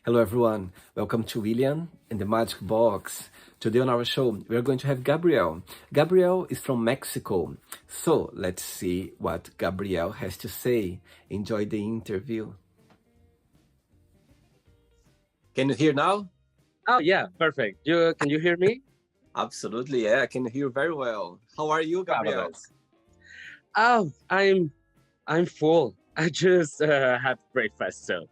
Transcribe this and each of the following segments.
Hello, everyone. Welcome to William and the Magic Box. Today on our show, we are going to have Gabriel. Gabriel is from Mexico. So let's see what Gabriel has to say. Enjoy the interview. Can you hear now? Oh yeah, perfect. Can you hear me? Absolutely, yeah. I can hear very well. How are you, Gabriel? Fabulous. Oh, I'm full. I just had breakfast, so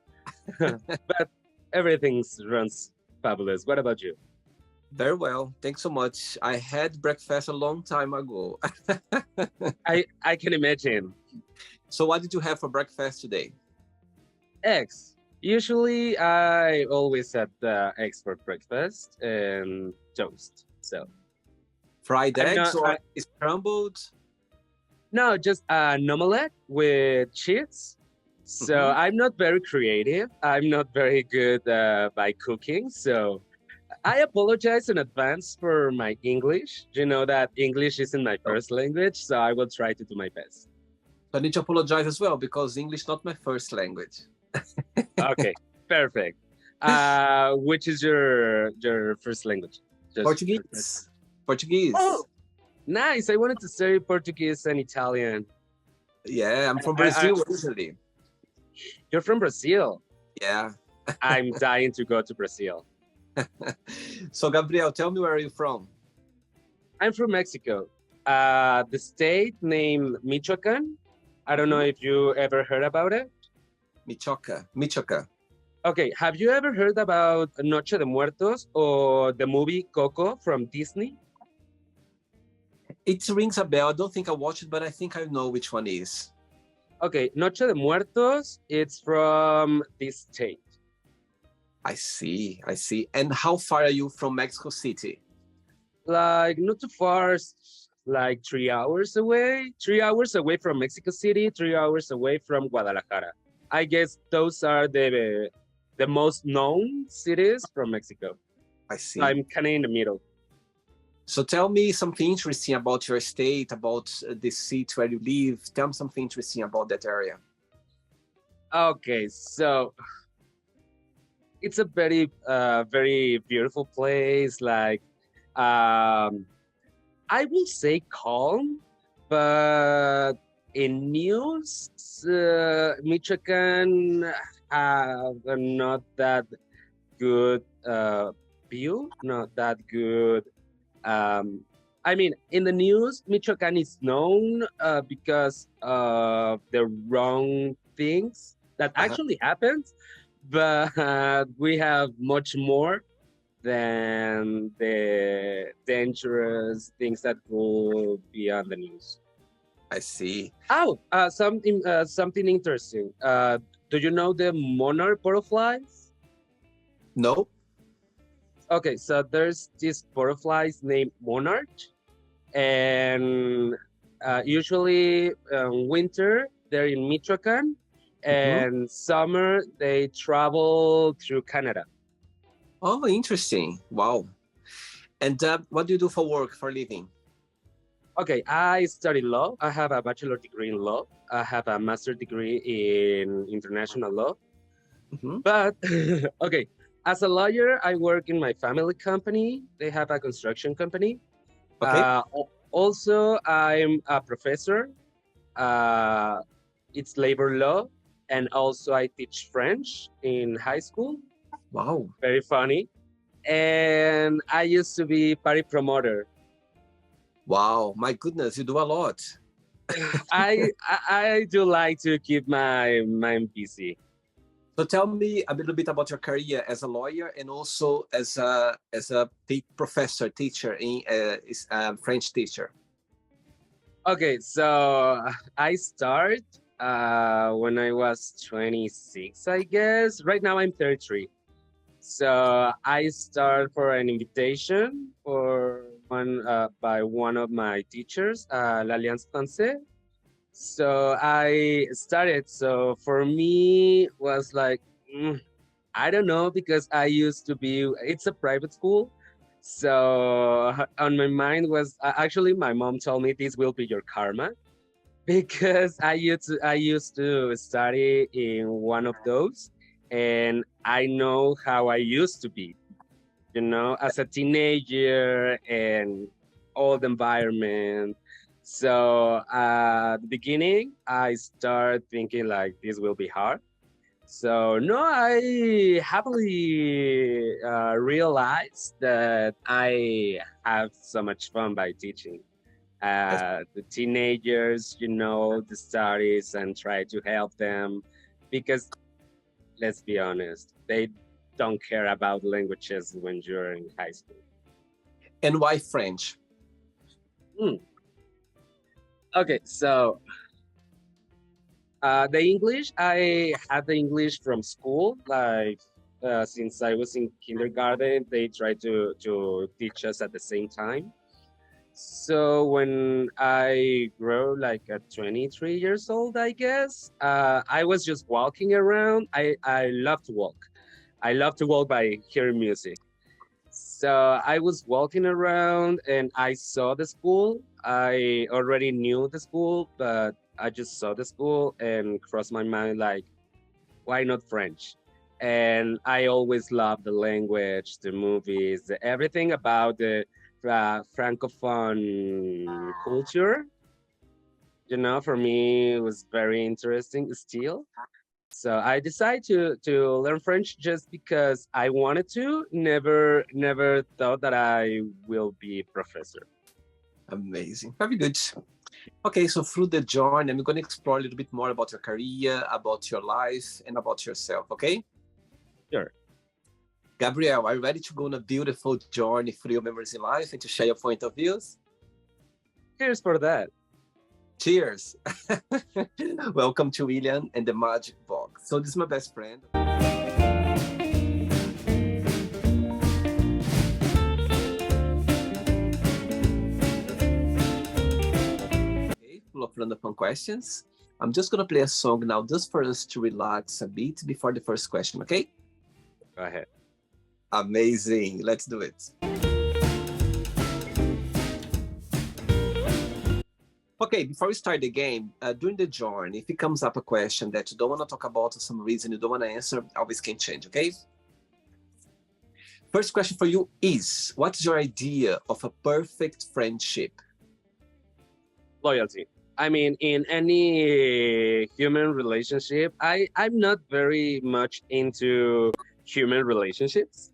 but everything runs fabulous. What about you? Very well. Thanks so much. I had breakfast a long time ago. I can imagine. So what did you have for breakfast today? Eggs. Usually, I always have eggs for breakfast and toast. So Fried I'm eggs not. or scrambled? No, just an omelette with cheese. So Mhm. I'm not very creative. I'm not very good by cooking. So I apologize in advance for my English. You know that English isn't my So first language, so I will try to do my best. I need to apologize as well because English not my first language. Okay, perfect. Which is your first language? Just Portuguese. oh, Portuguese. nice. I wanted to say Portuguese and Italian. Yeah, I'm from I, Brazil originally. you're from Brazil. Yeah. I'm dying to go to Brazil. So Gabriel, tell me where are you from? I'm from Mexico. The state named Michoacán. I don't know Mhm. if you ever heard about it. Michoacán. Michoacán. Okay, have you ever heard about Noche de Muertos or the movie Coco from Disney? It rings a bell. I don't think I watched it, but I think I know which one is. Okay, Noche de Muertos, it's from this state. I see. I see. And how far are you from Mexico City? Like, not too far, like 3 hours away. 3 hours away from Mexico City, 3 hours away from Guadalajara. I guess those are the most known cities from Mexico. I So see. I'm kind of in the middle. So tell me something interesting about your state, about the city where you live. Tell me something interesting about that area. Okay, so it's a very beautiful place. Like, um, I will say calm, but in news, Michoacan have not that good view, not that good. Um, I mean, in the news, Michoacan is known because of the wrong things that Uh-huh. actually happened, but we have much more than the dangerous things that could be on the news. I see. Oh, something interesting. Do you know the monarch butterflies? No? Okay, so there's these butterflies named monarch, and usually winter they're in Michoacan, Mhm. and summer they travel through Canada. Oh, interesting. Wow. And what do you do for work, for living? Okay, I study law. I have a bachelor degree in law. I have a master degree in international law. Mhm. But okay, as a lawyer, I work in my family company. They have a construction company. Okay. Also, I'm a professor. Uh, it's labor law, and also I teach French in high school. Wow. Very funny. And I used to be party promoter. Wow. My goodness, you do a lot. I do like to keep my mind busy. So tell me a little bit about your career as a lawyer and also as a professor, teacher, French teacher. Okay, so I start when I was 26, I guess. Right now I'm 33. So I start for an invitation for one by one of my teachers, l'Alliance Française. So I started. So for me was like, I don't know because I used to be. It's a private school, so on my mind was actually my mom told me this will be your karma because I used to study in one of those, and I know how I used to be, as a teenager and old environment. So at the beginning, I start thinking like this will be hard. So no, I happily realized that I have so much fun by teaching That's the teenagers, the studies, and try to help them because let's be honest, they don't care about languages when you're in high school. and why French? Hmm. Okay, so the English, I had the English from school. Like since I was in kindergarten, they tried to teach us at the same time. So when I grew like at 23 years old, I guess, I was just walking around. I love to walk. I love to walk by hearing music. So I was walking around and I saw the school. I already knew the school, but I just saw the school and crossed my mind like, why not French? And I always loved the language, the movies, everything about the francophone culture. For me, it was very interesting still. So I decided to learn French just because I wanted to. Never thought that I will be a professor. Amazing. Very good. Okay, so through the journey, I'm going to explore a little bit more about your career, about your life, and about yourself, okay? Sure. Gabriel, are you ready to go on a beautiful journey through your memories in life and to share your point of views? Cheers for that. Cheers. Welcome to William and the Magic Box. So this is my best friend. Okay, full of random fun questions. I'm just gonna play a song now just for us to relax a bit before the first question, okay? Go ahead. Amazing. Let's do it. Okay, before we start the game, during the journey, if it comes up a question that you don't want to talk about for some reason, you don't want to answer, always can change, okay? First question for you is, what's your idea of a perfect friendship? Loyalty. I mean, in any human relationship, I'm not very much into human relationships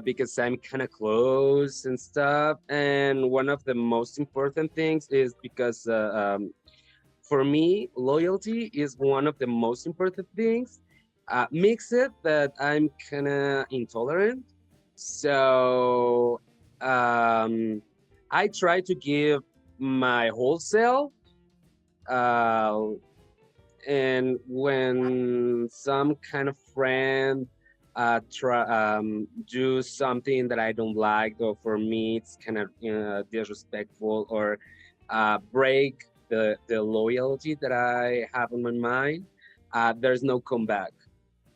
because I'm kind of close and stuff. And one of the most important things is because for me, loyalty is one of the most important things. Mix it that I'm kind of intolerant. So I try to give my whole self. Uh, and when some kind of friend do something that I don't like, or for me it's kind of disrespectful, or break the loyalty that I have on my mind, there's no comeback.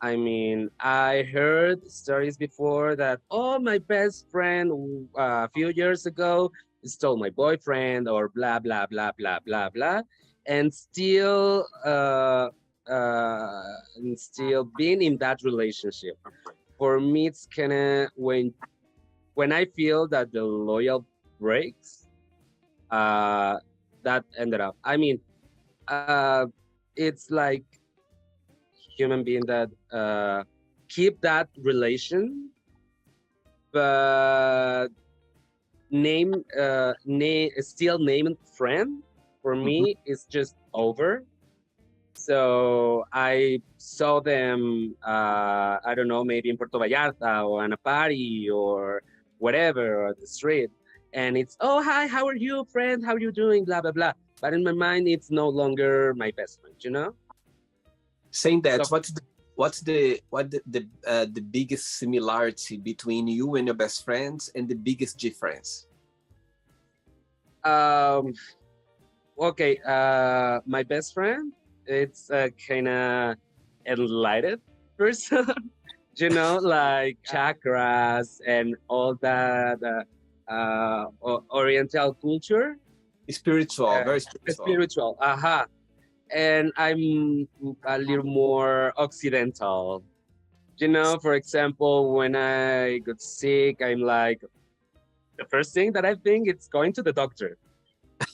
I mean, I heard stories before that, oh, my best friend a few years ago stole my boyfriend, or blah, blah, blah, blah, blah, blah. And still being in that relationship. For me, it's kind of when I feel that the loyal breaks, that ended up. I mean, it's like human being that keep that relation, but still named friend for me is just over. So I saw them, I don't know, maybe in Puerto Vallarta or on a party or whatever, or the street. And it's, oh, hi, how are you, friend? How are you doing? Blah, blah, blah. But in my mind, it's no longer my best friend. Saying that, So, what's the biggest similarity between you and your best friends and the biggest difference? um, okay, my best friend, it's a kind of enlightened person, like chakras and all that Oriental culture, Spiritual, uh, very spiritual. spiritual. And I'm a little more Occidental. You know, for example, when I got sick, I'm like, the first thing that I think it's going to the doctor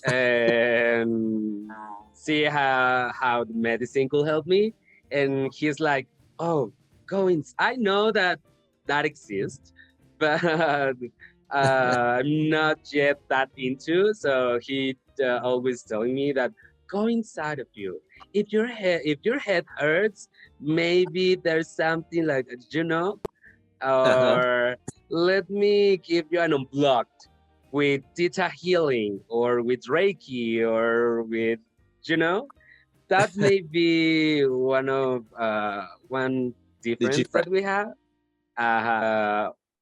and see how the medicine could help me. And he's like, "Oh, I know that that exists, but I'm not yet that into." So he always telling me that go inside of you. If your head hurts, maybe there's something like Uh-huh. or let me give you an unplugged with Theta healing or with Reiki or with, you know, that may be one The difference different. that we have.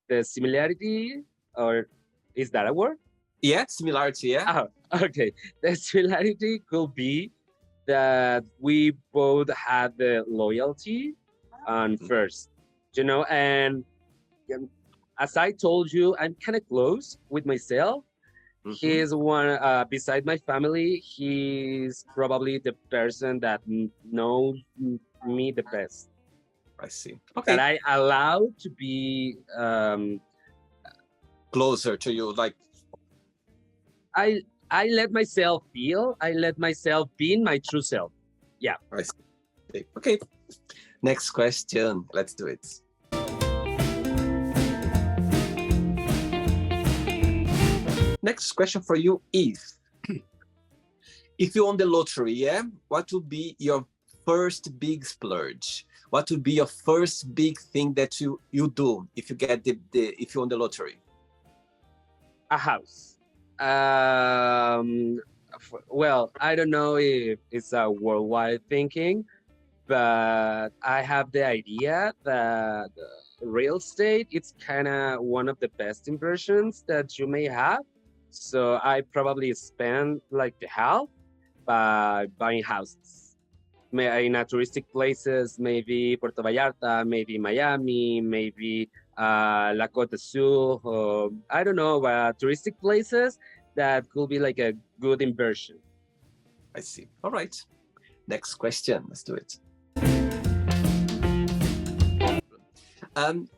The similarity, or is that a word? Yeah, similarity, yeah. Oh, okay. The similarity could be that we both had the loyalty on first, and um, as I told you, I'm kind of close with myself. Mm-hmm. He's one beside my family. He's probably the person that knows me the best. I see. That Okay. I allow to be. Closer to you, like I I let myself feel. I let myself be in my true self. Yeah. I see. Okay. Next question. Let's do it. Next question for you is if you won the lottery, yeah, what would be your first big splurge? What would be your first big thing that you do if you get the if you won the lottery? A house. Um, well, I don't know if it's a worldwide thinking, but I have the idea that real estate it's kind of one of the best inversions that you may have. So I probably spend like the half by buying houses. In touristic places, maybe Puerto Vallarta, maybe Miami, maybe La Côte d'Azur, or I don't know, touristic places that could be like a good inversion. I see. All right. Next question. Let's do it. Um,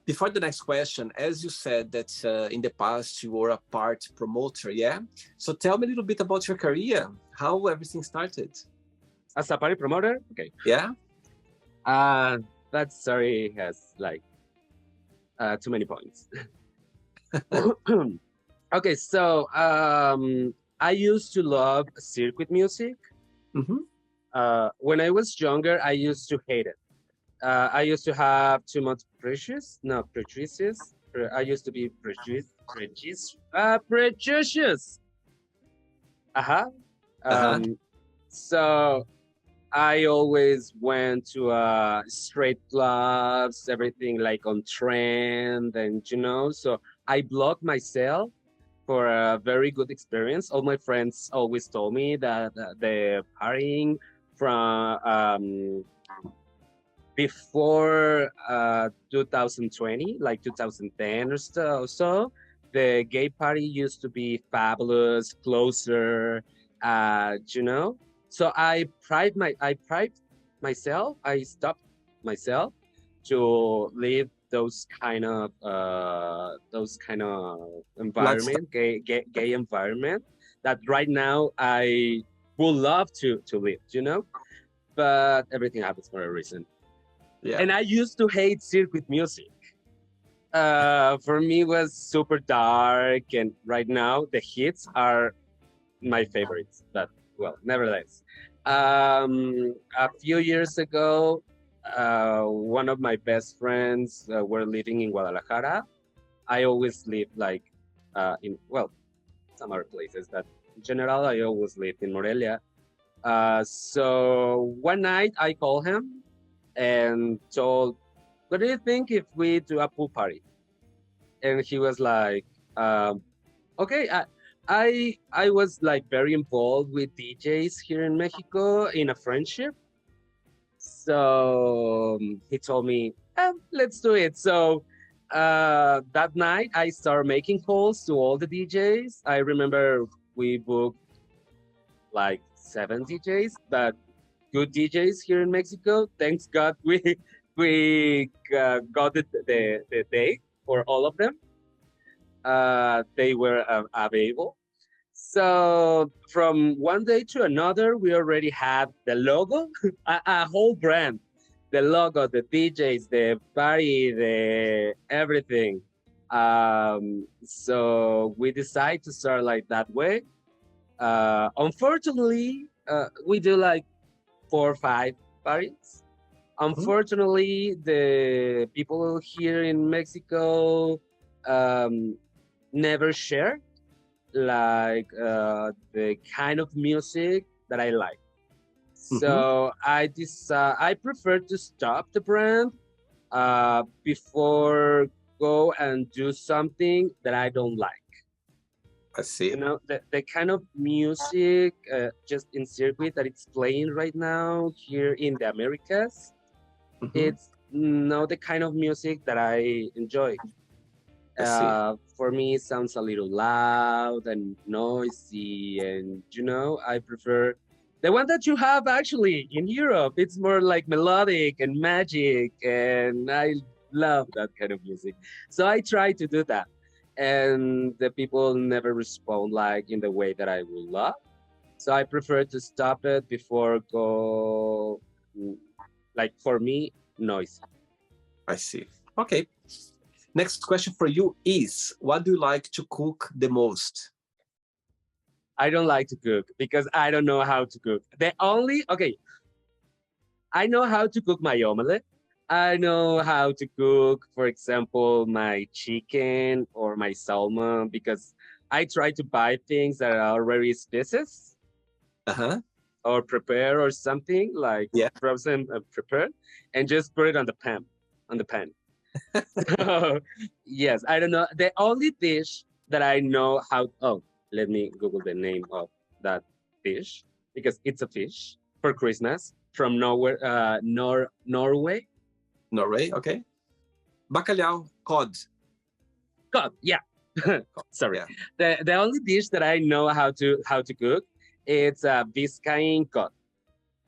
Before the next question, as you said that in the past you were a part promoter, yeah? So tell me a little bit about your career, how everything started. As a party promoter, okay. Yeah? Uh, that story has like too many points. Okay, so I used to love circuit music. Mm-hmm. When I was younger, I used to hate it. I used to have too much prejudices. I used to be prejudicious. Uh-huh. Uh-huh. So I always went to straight clubs, everything like on trend, and so I blocked myself for a very good experience. All my friends always told me that the partying from before 2020, like 2010 or so, the gay party used to be fabulous, closer, you know. So I pride myself. I stopped myself to live those kind of Lifestyle. environment, gay environment that right now I would love to live. But everything happens for a reason. Yeah. And I used to hate circuit music. For me, it was super dark, and right now the hits are my favorites. But well, nevertheless, a few years ago, one of my best friends were living in Guadalajara. I always live like in some other places, but in general, I always lived in Morelia. So one night I called him and told, "What do you think if we do a pool party?" And he was like, "Okay." I was like very involved with DJs here in Mexico in a friendship. So he told me, "Let's do it." So that night I started making calls to all the DJs. I remember we booked like 7 DJs, but good DJs here in Mexico. Thanks God we We got the date for all of them. They were available. So from one day to another, we already had the logo, a whole brand, the logo, the DJs, the party, the everything. So we decided to start like that way. Unfortunately, we do like 4 or 5 parties. Mhm. Unfortunately, the people here in Mexico um, never share like the kind of music that I like. Mhm. So I prefer to stop the brand before go and do something that I don't like. I see. The kind of music just in circuit that it's playing right now here in the Americas, Mhm. it's not the kind of music that I enjoy. I see. For me, it sounds a little loud and noisy, and I prefer the one that you have actually in Europe. It's more like melodic and magic, and I love that kind of music. So I try to do that, and the people never respond like in the way that I would love. So I prefer to stop it before go, mm, like for me, noisy. I see. Okay. Next question for you is, what do you like to cook the most? I don't like to cook because I don't know how to cook. Okay, I know how to cook my omelette. I know how to cook, for example, my chicken or my salmon because I try to buy things that are already species Uh-huh. or prepare or something like Yeah. frozen prepared and just put it on the pan. So, yes, I don't know. The only dish that I know how. Oh, let me Google the name of that dish because it's a fish for Christmas from Norway. Norway, okay. Bacalhau, cod. God, yeah. Cod. Sorry. Yeah. The only dish that I know how to cook it's Biscayne cod,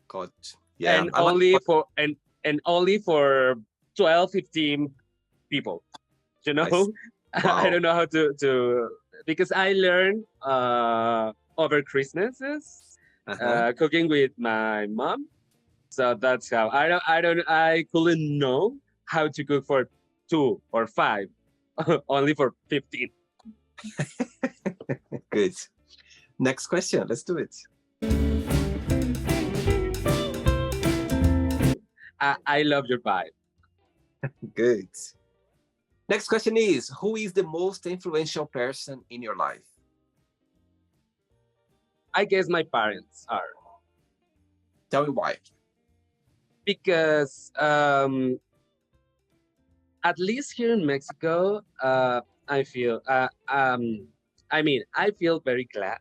Cod. Yeah. and I like cod. only for 12, 15 people. You I see. know, I Wow. don't know how to because I learned over Christmases Uh-huh. cooking with my mom. So that's how I couldn't know how to cook for 2 or 5, only for 15. Good. Next question. Let's do it. I love your vibe. Good. Next question is, who is the most influential person in your life? I guess my parents are Tell me why. because at least here in Mexico, I feel I feel very glad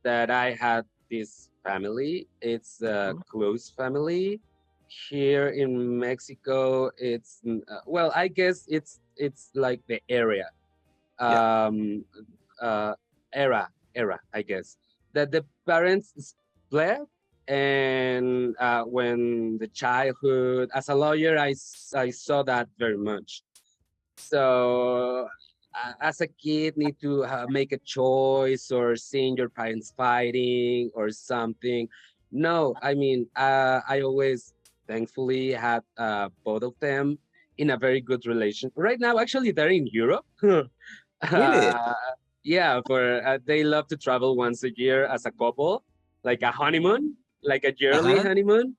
that I had this family. It's a Mhm. close family. Here in Mexico, it's well, I guess it's like the area, Yeah. um, uh, era, I guess that the parents split, and when the childhood as a lawyer, I saw that very much. So as a kid, need to make a choice or seeing your parents fighting or something. No, I mean, I always thankfully had both of them in a very good relation. Right now, actually, they're in Europe. Really? uh, yeah, for they love to travel once a year as a couple, like a honeymoon, like a yearly Uh-huh. honeymoon.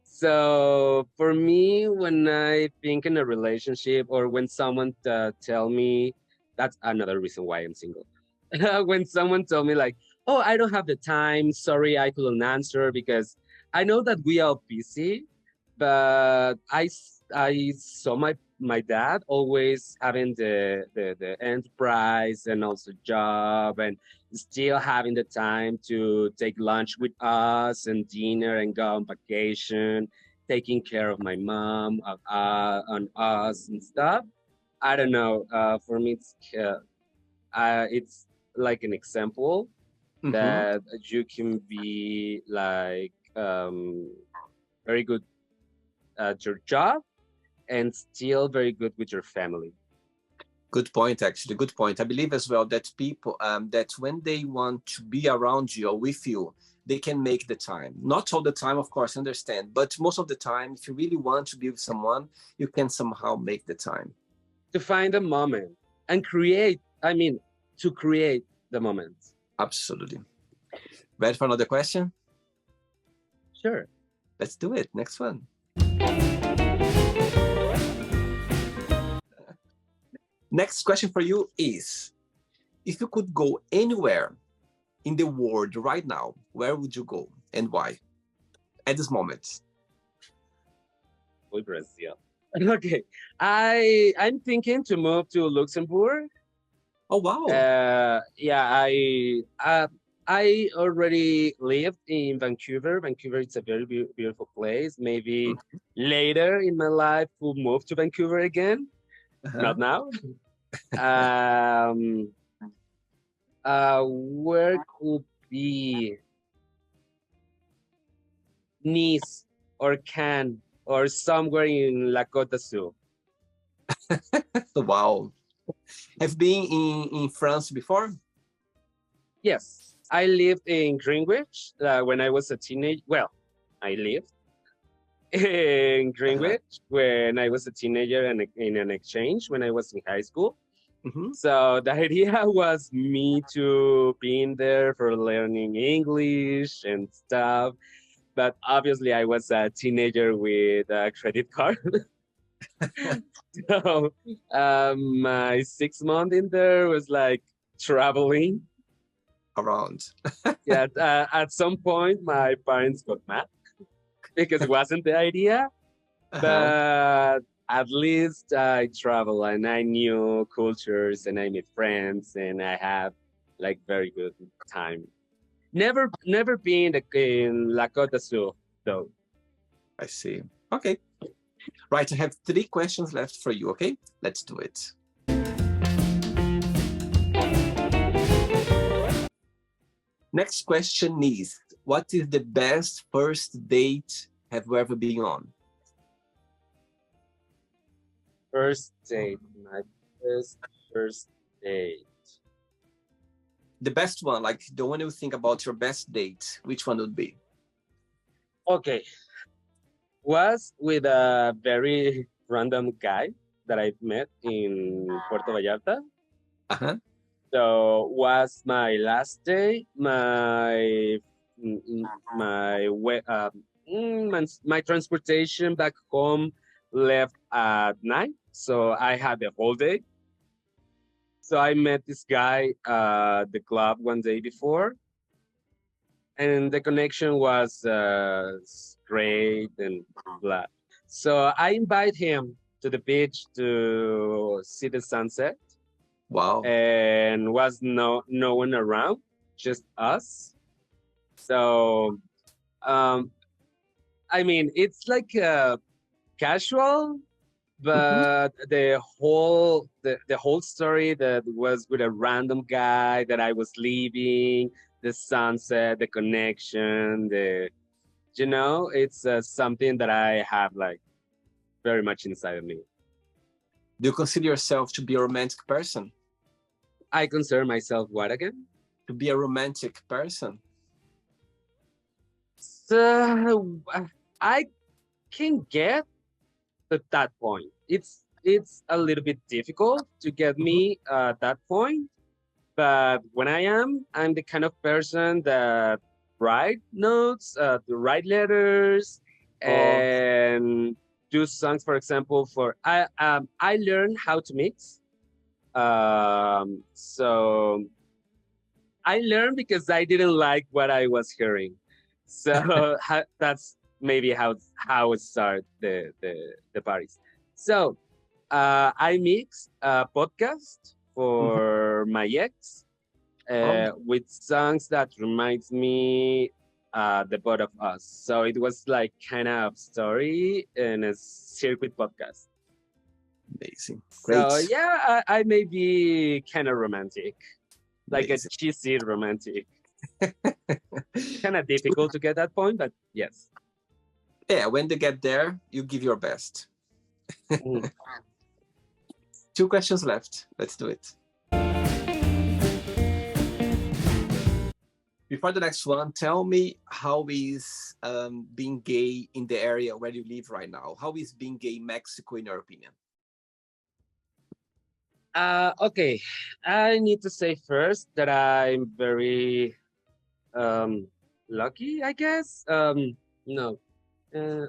So for me, when I think in a relationship or when someone tell me, that's another reason why I'm single. When someone told me like, "Oh, I don't have the time. Sorry, I couldn't answer because I know that we are busy." But I saw my dad always having the enterprise and also job and still having the time to take lunch with us and dinner and go on vacation, taking care of my mom, on us and stuff. I don't know. For me, it's like an example Mm-hmm. that you can be like very good at your job and still very good with your family. Good point, actually. Good point. I believe as well that people, that when they want to be around you or with you, they can make the time. Not all the time, of course, I understand, but most of the time, if you really want to be with someone, you can somehow make the time. To find a moment and create, I mean, to create the moment. Absolutely. Ready for another question? Sure. Let's do it. Next one. Next question for you is, if you could go anywhere in the world right now, where would you go and why? At this moment. Brazil. Okay. I'm thinking to move to Luxembourg. Oh, wow. Yeah, I already lived in Vancouver. Vancouver is a very beautiful place. Maybe later in my life we'll move to Vancouver again. Not now. Where could be Nice or Cannes or somewhere in La Côte d'Azur? Wow. Have been in France before? Yes, I lived in Greenwich when I was a teenager. Well, I lived in Greenwich when I was a teenager and in an exchange when I was in high school. So the idea was me to being there for learning English and stuff. But obviously, I was a teenager with a credit card. So my 6 month in there was like traveling around. Yeah, at some point my parents got mad because it wasn't the idea, but at least I travel and I knew cultures and I made friends and I have like very good time. Never been in La Côte d'Azur though. I see. Okay. Right, I have 3 questions left for you, okay? Let's do it. Next question is, what is the best first date have you ever been on? First date, my first date. The best one, like the one you think about your best date, which one would be? Okay. Was with a very random guy that I met in Puerto Vallarta. So was my last day, my transportation back home left at night, so I had the whole day. So I met this guy at the club one day before, and the connection was great and blah. So I invite him to the beach to see the sunset. Wow. And was no one around, just us. So I mean, it's like casual, but the whole story that was with a random guy that I was leaving, the sunset, the connection, it's something that I have like very much inside of me. Do you consider yourself to be a romantic person? I consider myself what again? To be a romantic person. So I can get to that point. It's a little bit difficult to get me at that point, but when I'm the kind of person that write notes, to write letters, and do songs. For example, I learned how to mix. So I learned because I didn't like what I was hearing. So that's maybe how it started the parties. So I mixed a podcast for my ex with songs that reminds me the both of us. So it was like kind of story in a circuit podcast. Amazing. Great. So yeah, I may be kind of romantic. Like a cheesy romantic. Kind of difficult to get that point, but yes. Yeah, when they get there, you give your best. Mhm. 2 questions left. Let's do it. Before the next one, tell me how is being gay in the area where you live right now? How is being gay in Mexico, in your opinion? Okay, I need to say first that I'm very um, lucky, I guess. No, uh,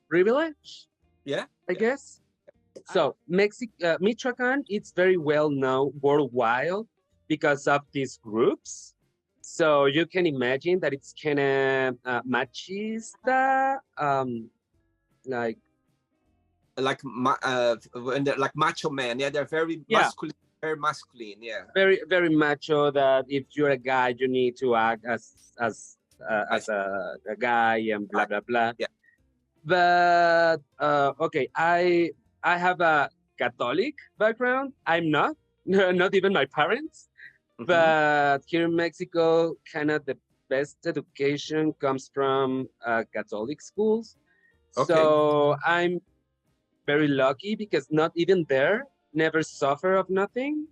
privileged, Yeah, I yeah. guess. So, Michoacán, it's very well known worldwide because of these groups. So you can imagine that it's kind of machista, like When they're like macho men. Yeah, they're very yeah, masculine. Very masculine. Yeah, very macho. That if you're a guy, you need to act I as a guy and blah right. blah blah. Yeah. But okay, I have a Catholic background. I'm not, not even my parents. Mm-hmm. But here in Mexico, kind of the best education comes from Catholic schools. Okay. So I'm very lucky because not even there, never suffer of nothing.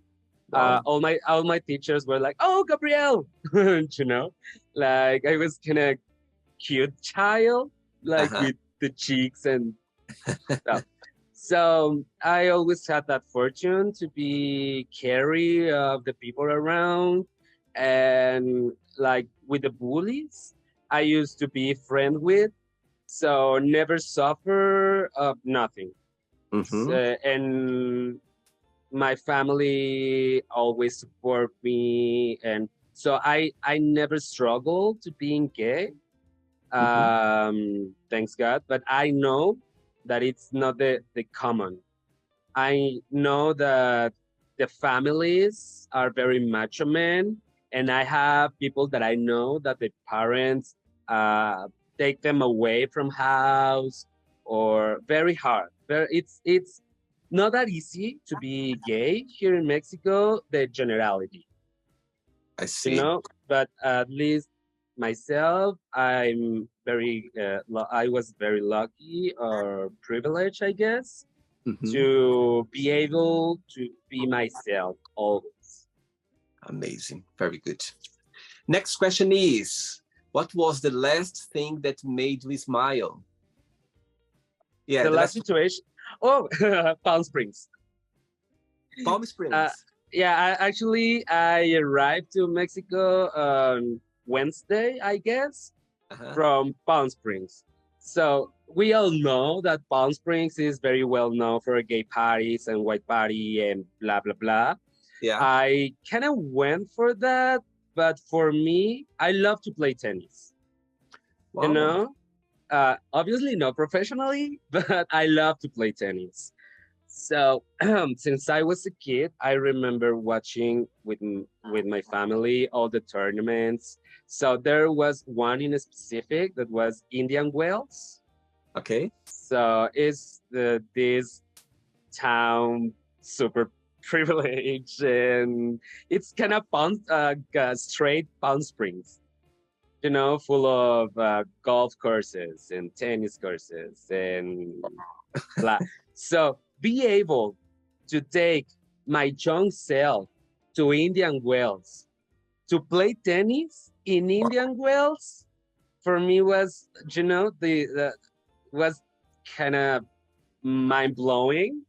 Wow. All my teachers were like, "Oh, Gabriel," you know, like I was kind of cute child, like Uh-huh. with the cheeks and stuff. So I always had that fortune to be carry of the people around, and like with the bullies, I used to be friend with, so never suffer of nothing. Mm-hmm. And my family always support me, and so I never struggled to being gay, Mm-hmm. thanks God. But I know that it's not the common. I know that the families are very macho men, and I have people that I know that the parents uh, take them away from house, or very hard. It's not that easy to be gay here in Mexico. The generality, I see. but at least myself, I was very lucky or privileged, I guess, Mm-hmm. to be able to be myself always. Amazing. Very good. Next question is, what was the last thing that made you smile? Yeah, The the last last situation, oh, Palm Springs. Palm Uh, Springs. yeah, I arrived to Mexico on Wednesday, I guess, Uh-huh. from Palm Springs. So we all know that Palm Springs is very well known for gay parties and white party and blah blah blah. Yeah. I kind of went for that, but for me, I love to play tennis. You Wow. know, obviously not professionally, but I love to play tennis. So since I was a kid, I remember watching with my family all the tournaments. So there was one in specific that was Indian Wells. Okay. So it's this town super privileged, and it's kind of straight Palm Springs, full of golf courses and tennis courses and blah. So be able to take my young self to Indian Wells to play tennis in Indian Wells for me was, the was kind of mind blowing.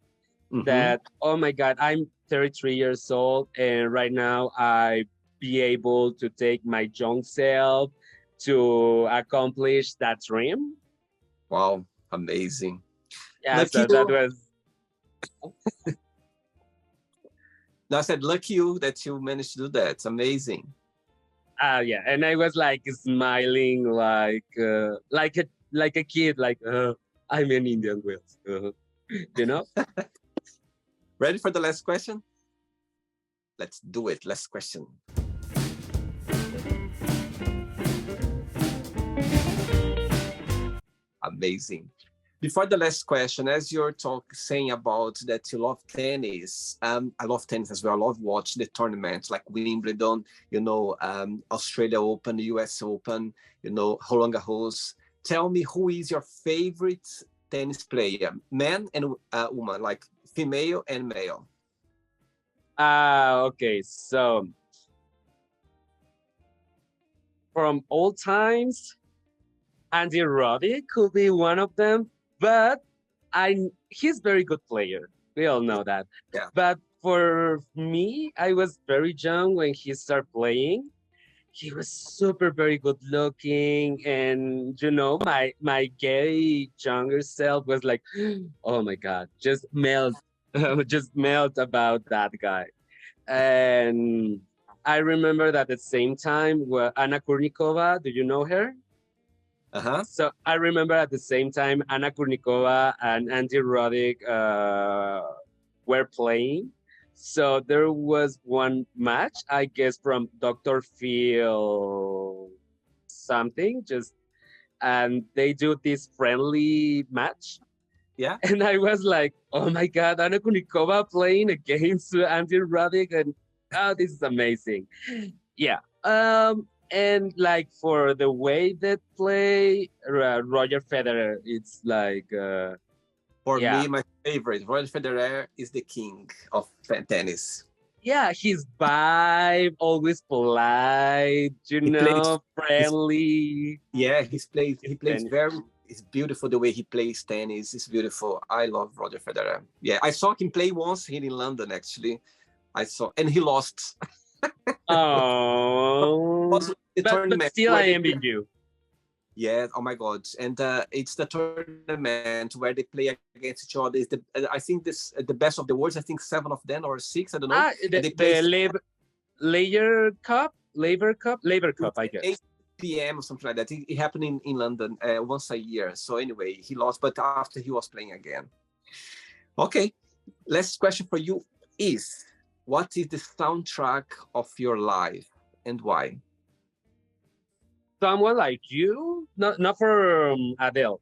Mm-hmm. That, oh my God, I'm 33 years old, and right now I be able to take my young self to accomplish that dream. Wow. Amazing. Yeah, Lucky so that you. was No, I said lucky you that you managed to do that. It's amazing. yeah, and I was like smiling like a kid, like I'm an Indian Wales, you know. Ready for the last question? Let's do it. Last question. Amazing. Before the last question, as you're saying about that you love tennis, I love tennis as well. I love watching the tournaments like Wimbledon, Australia Open, US Open, Roland Garros. Tell me, who is your favorite tennis player, man and woman, like female and male. Okay, so from old times, Andy Roddick could be one of them, but he's very good player. We all know that. Yeah. But for me, I was very young when he started playing. He was super very good looking, and my gay younger self was like, oh my god, just melt, just melt about that guy. And I remember that at the same time, Anna Kurnikova, do you know her? Uh-huh. So I remember at the same time, Anna Kurnikova and Andy Roddick were playing. So there was one match, I guess, from Dr. Phil something, and they do this friendly match. Yeah. And I was like, oh my God, Anna Kurnikova playing against Andy Roddick. And oh, this is amazing. Yeah. And like for the way they play, Roger Federer, it's like, For yeah. me, my favorite, Roger Federer, is the king of tennis. Yeah, his vibe, always polite, friendly. Yeah, he plays Tennis. very. It's beautiful the way he plays tennis. It's beautiful. I love Roger Federer. Yeah, I saw him play once here in London. Actually, I saw, and he lost. Oh, but still, I envy you. Yeah. Oh my God. And it's the tournament where they play against each other. Is I think this the best of the world. I think 7 of them or 6. I don't know. The Laver Cup, I guess. 8 p.m. or something like that. It happened in London once a year. So anyway, he lost, but after he was playing again. Okay. Last question for you is: what is the soundtrack of your life and why? Someone like you, not for Adele.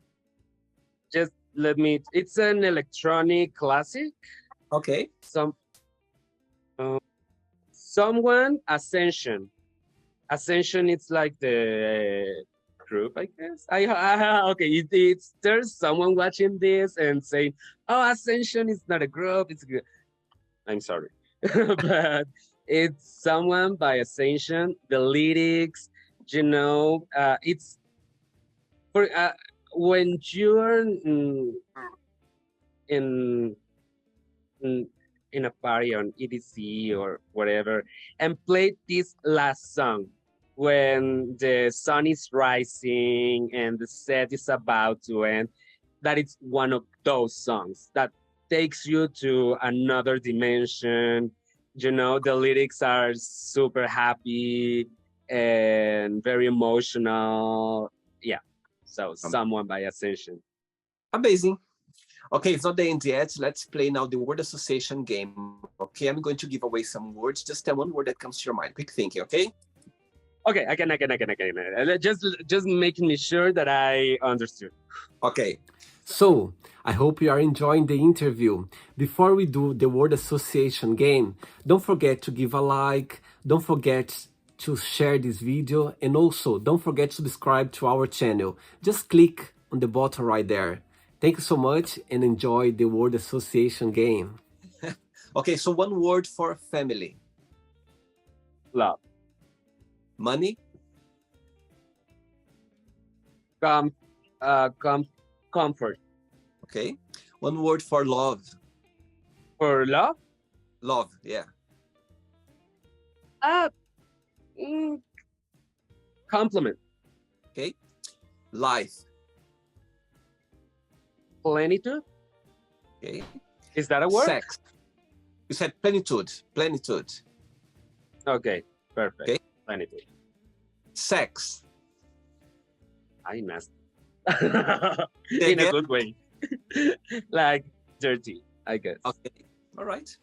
Just let me. It's an electronic classic. Okay. Someone Ascension. Ascension. It's like the group, I guess. Okay. There's someone watching this and saying, "Oh, Ascension is not a group. It's good." I'm sorry, but it's someone by Ascension. The lyrics. It's for when you're in a party on EDC or whatever, and play this last song when the sun is rising and the set is about to end. That it's one of those songs that takes you to another dimension. The lyrics are super happy and very emotional. Yeah. So someone by Ascension. Amazing. Okay, it's not the end yet. Let's play now the word association game. Okay, I'm going to give away some words. Just tell one word that comes to your mind. Quick thinking, okay? Okay, I can. Just making sure that I understood. Okay. So, I hope you are enjoying the interview. Before we do the word association game, don't forget to give a like. Don't forget to share this video, and also don't forget to subscribe to our channel. Just click on the button right there. Thank you so much and enjoy the word association game. Okay, so one word for family. Love. Money. Comfort. Okay. One word for love. For love? Love, yeah. Compliment. Okay. Life. Plenitude. Okay. Is that a word? Sex. You said plenitude. Plenitude. Okay. Perfect. Okay. Plenitude. Sex. I messed. In a good way. Like dirty, I guess. Okay. All right.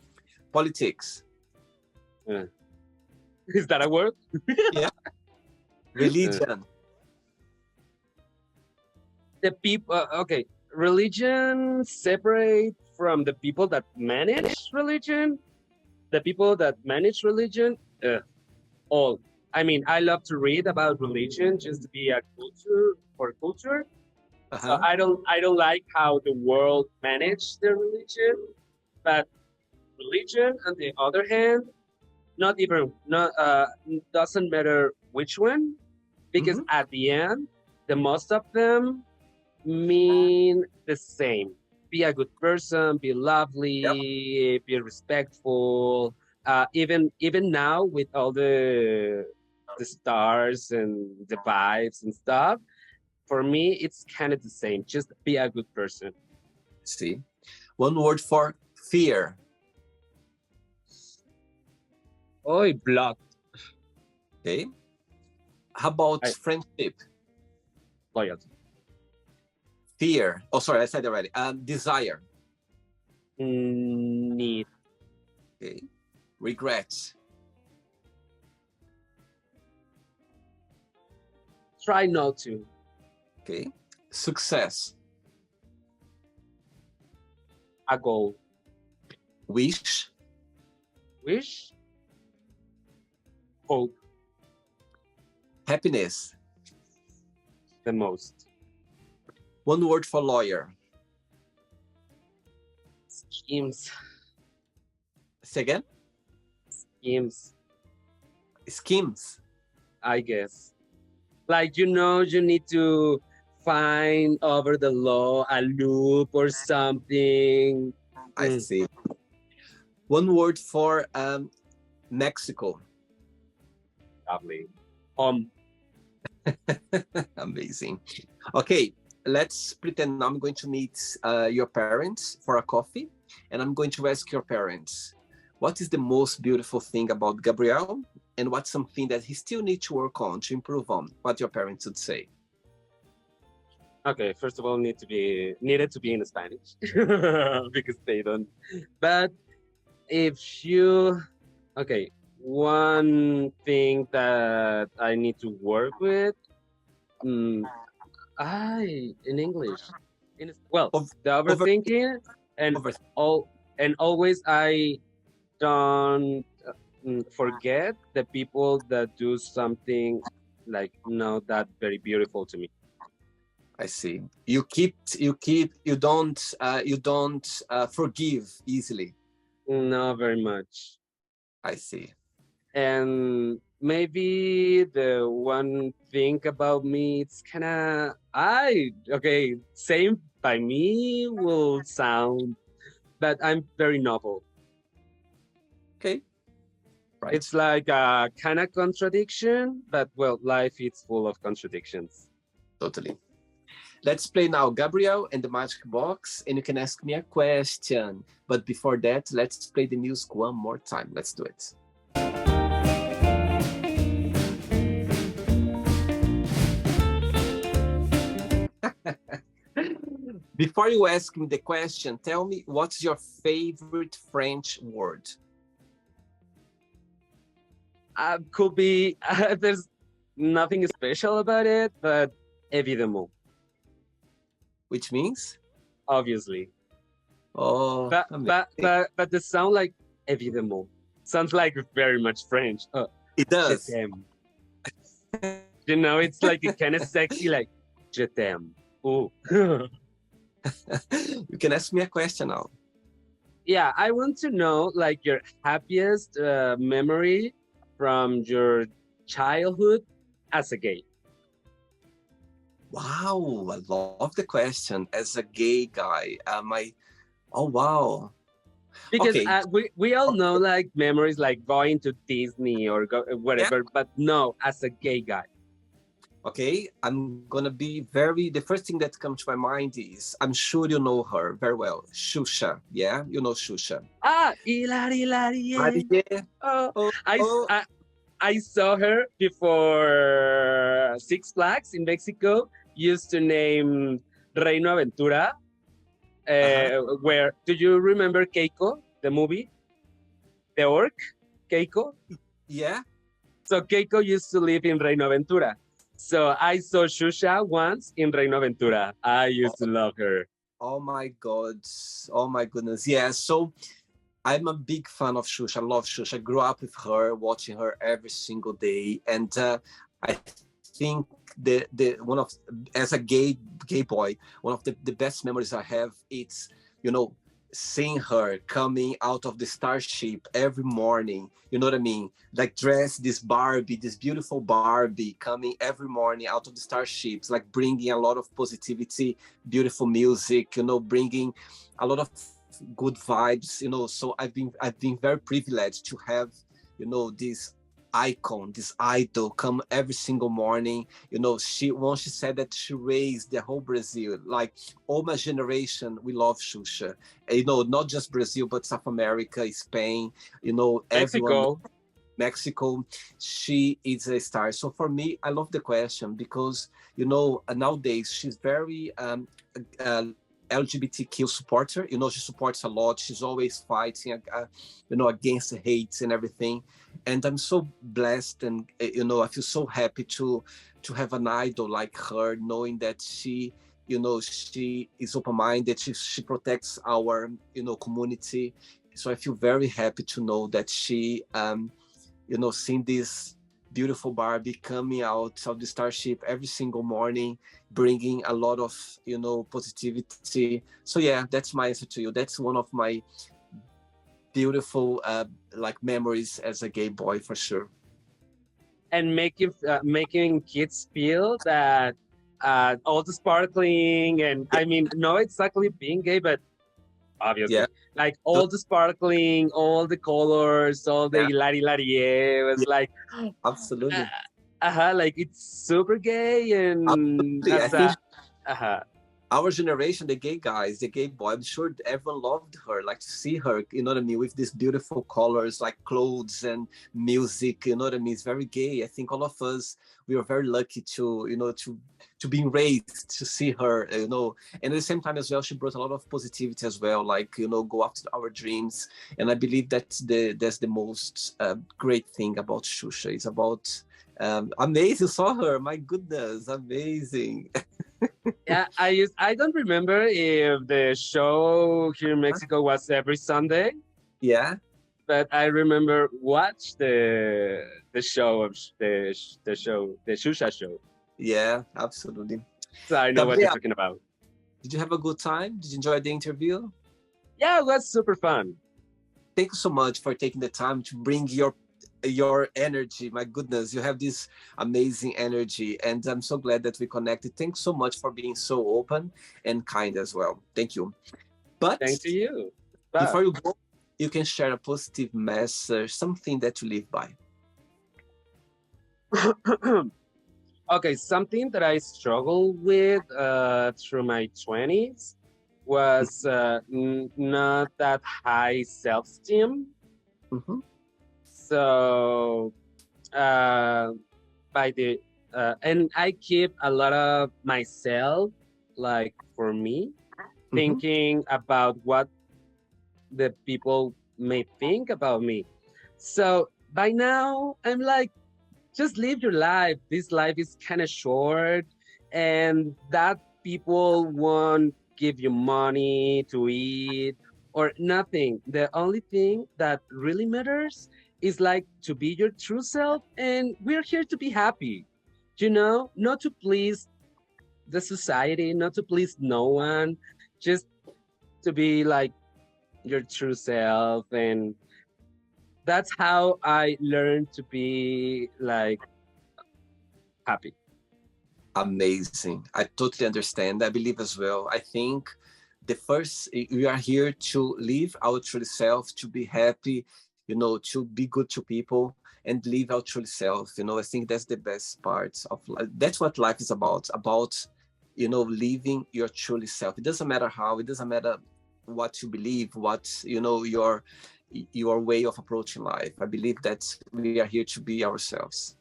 Politics. Is that a word? Yeah. Religion. The people. Okay. Religion separate from the people that manage religion. The people that manage religion. All. I mean, I love to read about religion just to be a culture. So I don't like how the world manage their religion, but religion on the other hand, not even not doesn't matter which one, because Mhm. at the end, the most of them mean the same. Be a good person, be Yep. lovely, be respectful. Even now with all the stars and the vibes and stuff, for me it's kind of the same. Just be a good person. See, one word for fear. Oh, blocked. Okay. How about I, friendship? loyalty. Fear. Oh, sorry, I said already. Desire. Need. Okay. Regrets. Try not to. Okay. Success. A goal. Wish. Wish. Hope. Happiness. The most. One word for lawyer. Schemes. Say again. Schemes. Schemes. I guess. Like, you need to find over the law a loop or something. I see. One word for Mexico. Lovely. Amazing. Okay, let's pretend I'm going to meet your parents for a coffee, and I'm going to ask your parents, what is the most beautiful thing about Gabriel, and what's something that he still needs to work on to improve on? What your parents would say. Okay, first of all, needed to be in Spanish because they don't. But if you, okay, one thing that I need to work with, I in English, well, Over, the over, overthinking and over. always I don't forget the people that do something like not that very beautiful to me. I see. You don't forgive easily. Not very much. I see. And maybe the one thing about me, it's kind of I okay. Same by me will sound, but I'm very noble. Okay. Right. It's like a kind of contradiction, but well, life is full of contradictions. Totally. Let's play now Gabriel and the Magic Box, and you can ask me a question. But before that, let's play the music one more time. Let's do it. Before you ask me the question, tell me what's your favorite French word? Could be there's nothing special about it, but évidemment, Which means? obviously. Oh, But the sound like évidemment sounds like very much French. it Je does. t'aime. It's like a kind of sexy, like je t'aime. Oh. You can ask me a question now. Yeah, I want to know like your happiest memory from your childhood as a gay. Wow, I love the question. As a gay guy, oh wow. Because Okay, we all know like memories like going to Disney or whatever, but no, as a gay guy. okay. I'm gonna be the first thing that comes to my mind is, I'm sure you know her very well. Shusha, yeah? You know Shusha. Hilary, yeah. Marie, Oh, oh, I, oh. I saw her before Six Flags in Mexico. Used to name Reino Aventura. Where do you remember Keiko, the movie, the orc, Keiko? Yeah. So Keiko used to live in Reino Aventura. So I saw Shusha once in Reino Aventura. I used to love her. Oh my God. Oh my goodness. Yeah. So I'm a big fan of Shusha. I love Shusha. I grew up with her, watching her every single day. And I think the one of as a gay boy, one of the best memories I have, it's, you know, seeing her coming out of the starship every morning, you know what I mean, like dress this Barbie, this beautiful Barbie coming every morning out of the starships, like bringing a lot of positivity, beautiful music, you know, bringing a lot of good vibes, you know. So I've been very privileged to have, you know, this icon, this idol come every single morning. You know, she once she said that she raised the whole Brazil, like all my generation, we love Xuxa. You know, not just Brazil, but South America, Spain, you know, everyone, Mexico. Mexico. She is a star. So for me, I love the question because, you know, nowadays she's very uh, LGBTQ supporter. You know, she supports a lot. She's always fighting, you know, against hate and everything. And I'm so blessed, and you know, I feel so happy to have an idol like her, knowing that she, you know, she is open-minded. She protects our, you know, community. So I feel very happy to know that she, you know, seeing this beautiful Barbie coming out of the starship every single morning, bringing a lot of, you know, positivity. So yeah, that's my answer to you. That's one of my beautiful like memories as a gay boy for sure. And making kids feel that all the sparkling, and I mean, not exactly being gay, but Yeah, obviously, like all the sparkling, all the colors, all yeah, the lari lari, it was yeah, like, uh, absolutely. like it's super gay, and Absolutely. I as think a, uh-huh. our generation, the gay guys, the gay boy, I'm sure everyone loved her, like to see her, you know what I mean, with these beautiful colors, like clothes and music, you know what I mean? It's very gay. I think all of us, we were very lucky to, you know, to being raised to see her, you know. And at the same time as well, she brought a lot of positivity as well, like, you know, go after our dreams. And I believe that's the most great thing about Shusha. It's about amazing. You saw her, my goodness, amazing. Yeah, I don't remember if the show here in Mexico was every Sunday, Yeah. but I remember watch the show of the Shusha show. Yeah, absolutely. So I know what you're Gabriel, talking about. did you have a good time? Did you enjoy the interview? Yeah, it was super fun. Thank you so much for taking the time to bring your energy. My goodness, you have this amazing energy, and I'm so glad that we connected. Thanks so much for being so open and kind as well. Thank you. But Thanks to you. But before you go, you can share a positive message, something that you live by. okay, something that I struggled with through my 20s was not that high self-esteem. Mhm. So uh, by the and I keep a lot of myself like for me, Mhm. thinking about what the people may think about me. So by now I'm like, just live your life. This life is kind of short, and that people won't give you money to eat or nothing. The only thing that really matters is like to be your true self, and we're here to be happy. You know, not to please the society, not to please no one, just to be like your true self. And that's how I learned to be like happy. Amazing. I totally understand. I believe as well. I think the first, we are here to live our true self, to be happy, you know, to be good to people and live our true self. You know, I think that's the best part of life. That's what life is about, you know, living your truly self. It doesn't matter how, it doesn't matter what you believe, what, you know, your way of approaching life. I believe that we are here to be ourselves.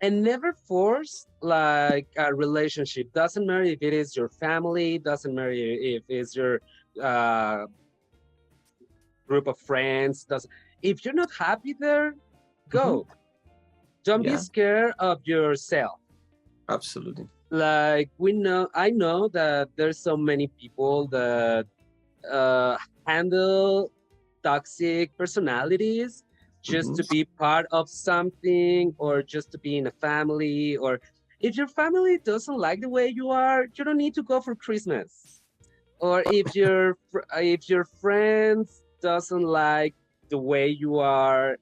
And never force like a relationship. Doesn't matter if it is your family, doesn't matter if it's your uh, group of friends. Doesn't, if you're not happy there, Mhm. go. Don't be Yeah, scared of yourself. absolutely. Like we know, I know that there's so many people that uh, handle toxic personalities just Mhm. to be part of something or just to be in a family or If your family doesn't like the way you are, you don't need to go for Christmas. Or if your friends doesn't like the way you are,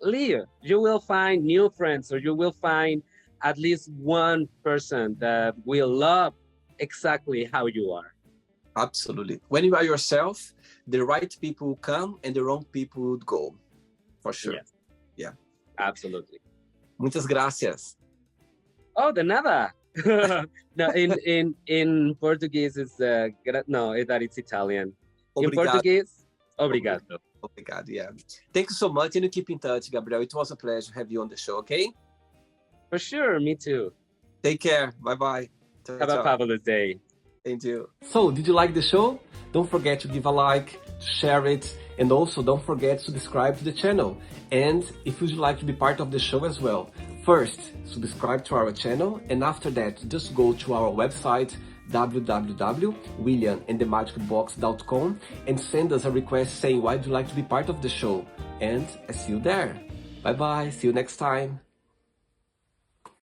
leave. You will find new friends, or you will find at least one person that will love exactly how you are. Absolutely. When you are yourself, the right people will come and the wrong people would go. For sure. Yes, Yeah. absolutely. Muchas gracias. Oh, de nada. No, in Portuguese is no, that it's Italian. In Obrigado. Portuguese, obrigado. Obrigado, yeah. Thank you so much, and you keep in touch, Gabriel. It was a pleasure to have you on the show, okay? For sure, me too. Take care. Bye-bye. Ciao, Have a ciao. fabulous day. Thank you. So, did you like the show? Don't forget to give a like, to share it, and also don't forget to subscribe to the channel. And if you'd like to be part of the show as well, first, subscribe to our channel, and after that, just go to our website, www.williamandthemagicbox.com, and send us a request saying why would you like to be part of the show. And I see you there. Bye-bye. See you next time.